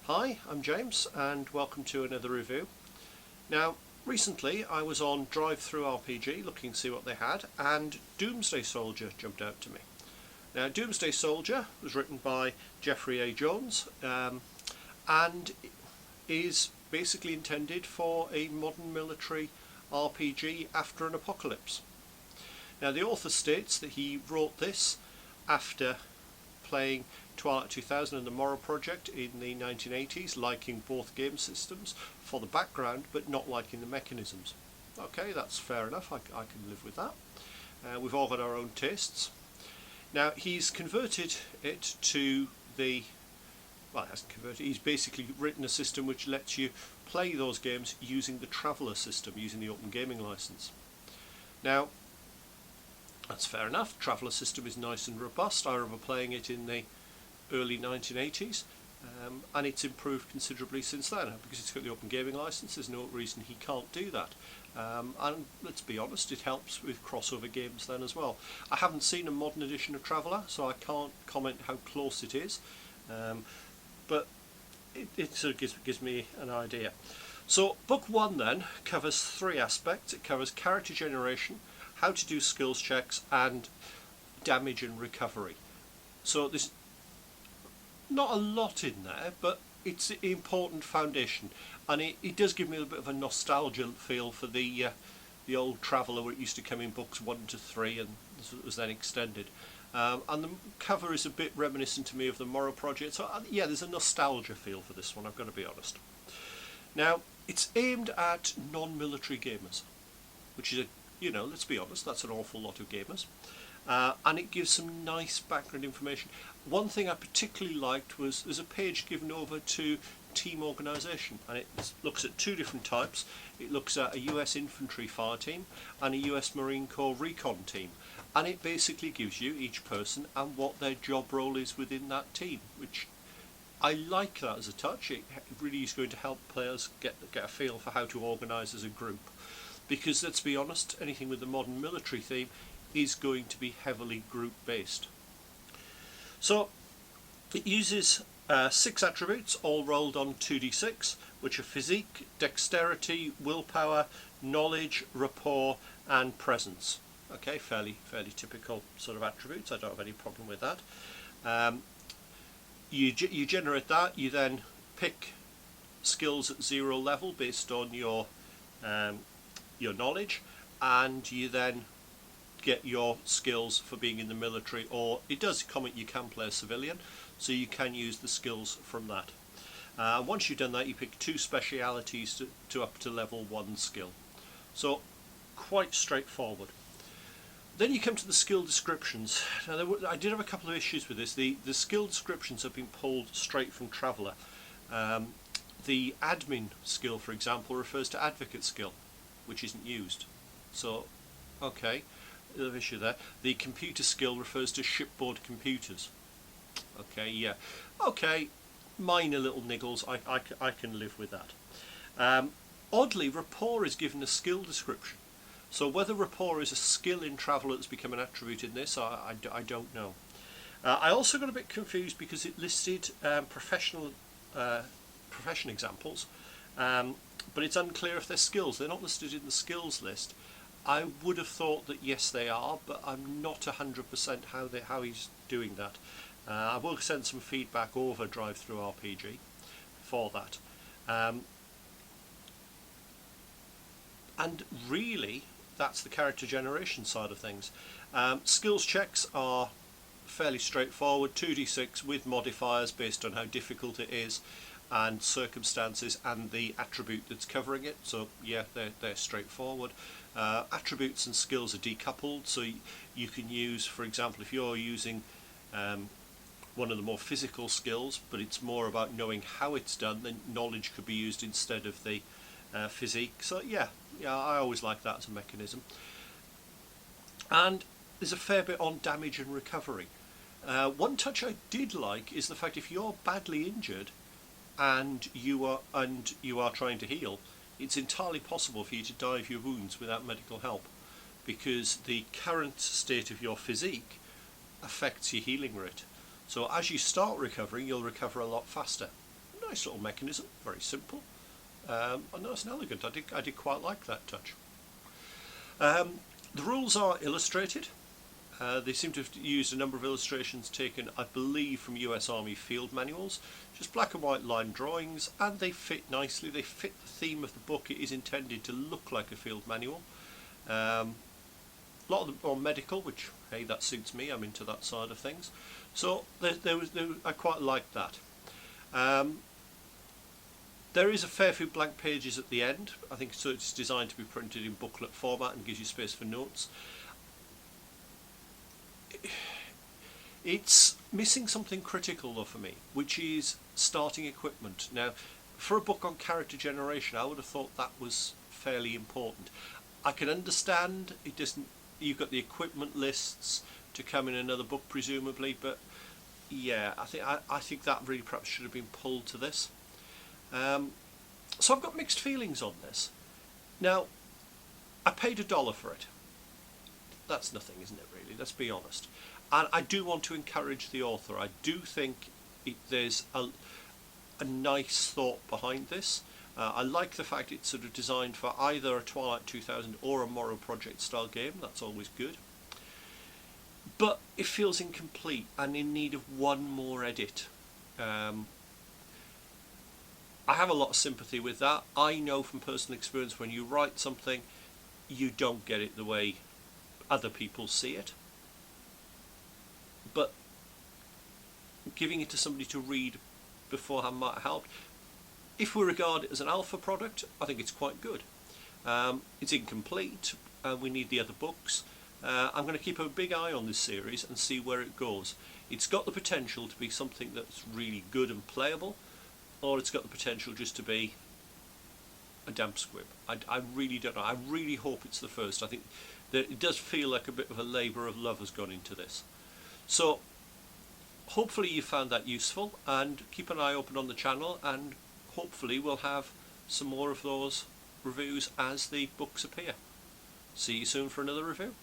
Hi, I'm James and welcome to another review. Now, recently I was on DriveThruRPG looking to see what they had, and Doomsday Soldier jumped out to me. Now, Doomsday Soldier was written by Jeffrey A. Jones and is basically intended for a modern military RPG after an apocalypse. Now, the author states that he wrote this after playing Twilight 2000 and the Morrow Project in the 1980s, liking both game systems for the background but not liking the mechanisms. Okay, that's fair enough, I can live with that. We've all got our own tastes. Now, he's converted it to the, well, he hasn't converted, he's basically written a system which lets you play those games using the Traveller system, using the Open Gaming License. Now, that's fair enough. Traveller system is nice and robust. I remember playing it in the early 1980s, and it's improved considerably since then. Because it's got the Open Gaming License, there's no reason he can't do that. And let's be honest, it helps with crossover games then as well. I haven't seen a modern edition of Traveller, so I can't comment how close it is, but it sort of gives me an idea. So book one then covers three aspects. It covers character generation, how to do skills checks, and damage and recovery. So there's not a lot in there, but it's an important foundation, and it does give me a bit of a nostalgia feel for the old Traveller, where it used to come in books 1 to 3 and it was then extended. And the cover is a bit reminiscent to me of the Morrow Project, so yeah, there's a nostalgia feel for this one, I've got to be honest. Now, it's aimed at non-military gamers, which is let's be honest, that's an awful lot of gamers. And it gives some nice background information. One thing I particularly liked was there's a page given over to team organisation, and it looks at two different types. It looks at a US infantry fire team and a US Marine Corps recon team, and it basically gives you each person and what their job role is within that team, which I like that as a touch. It really is going to help players get a feel for how to organise as a group, because let's be honest, anything with the modern military theme is going to be heavily group based. So it uses 6 attributes, all rolled on 2d6, which are physique, dexterity, willpower, knowledge, rapport and presence. Okay, fairly typical sort of attributes. I don't have any problem with that. You generate that. You then pick skills at 0 level based on your knowledge, and you then get your skills for being in the military, or it does comment you can play a civilian, so you can use the skills from that. Once you've done that, you pick 2 specialities to up to level 1 skill. So quite straightforward. Then you come to the skill descriptions. Now I did have a couple of issues with this. The skill descriptions have been pulled straight from Traveller. The admin skill, for example, refers to advocate skill, which isn't used. So, okay, another issue there. The computer skill refers to shipboard computers. Okay, yeah. Okay, minor little niggles, I can live with that. Oddly, rapport is given a skill description. So whether rapport is a skill in Traveller that's become an attribute in this, I don't know. I also got a bit confused because it listed profession examples, but it's unclear if they're skills. They're not listed in the skills list. I would have thought that yes they are, but I'm not 100% how he's doing that. I will send some feedback over DriveThruRPG for that. And really, that's the character generation side of things. Skills checks are fairly straightforward, 2d6 with modifiers based on how difficult it is and circumstances and the attribute that's covering it. So yeah, they're straightforward. Attributes and skills are decoupled, so you can use, for example, if you're using one of the more physical skills, but it's more about knowing how it's done, then knowledge could be used instead of the physique. So yeah, I always like that as a mechanism. And there's a fair bit on damage and recovery. One touch I did like is the fact if you're badly injured and you are trying to heal, it's entirely possible for you to die of your wounds without medical help, because the current state of your physique affects your healing rate. So as you start recovering, you'll recover a lot faster. nice little mechanism, very simple, and nice and elegant. I did quite like that touch. The rules are illustrated. They seem to have used a number of illustrations taken, I believe, from US Army field manuals. Just black and white line drawings, and they fit nicely. They fit the theme of the book. It is intended to look like a field manual. A lot of them are medical, which, hey, that suits me. I'm into that side of things. So I quite like that. There is a fair few blank pages at the end. I think so. It's designed to be printed in booklet format and gives you space for notes. It's missing something critical though for me, which is starting equipment. Now, for a book on character generation, I would have thought that was fairly important. I can understand it doesn't. You've got the equipment lists to come in another book, presumably, but yeah, I think that really perhaps should have been pulled to this. So I've got mixed feelings on this. Now, I paid $1 for it. That's nothing, isn't it, really? Let's be honest. And I do want to encourage the author. I do think there's a nice thought behind this. I like the fact it's sort of designed for either a Twilight 2000 or a Morrow Project style game. That's always good. But it feels incomplete and in need of one more edit. I have a lot of sympathy with that. I know from personal experience when you write something, you don't get it the way other people see it. But giving it to somebody to read beforehand might help. If we regard it as an alpha product, I think it's quite good. It's incomplete, and we need the other books. I'm going to keep a big eye on this series and see where it goes. It's got the potential to be something that's really good and playable, or it's got the potential just to be a damp squib. I really don't know. I really hope it's the first. I think that it does feel like a bit of a labour of love has gone into this. So hopefully you found that useful, and keep an eye open on the channel, and hopefully we'll have some more of those reviews as the books appear. See you soon for another review.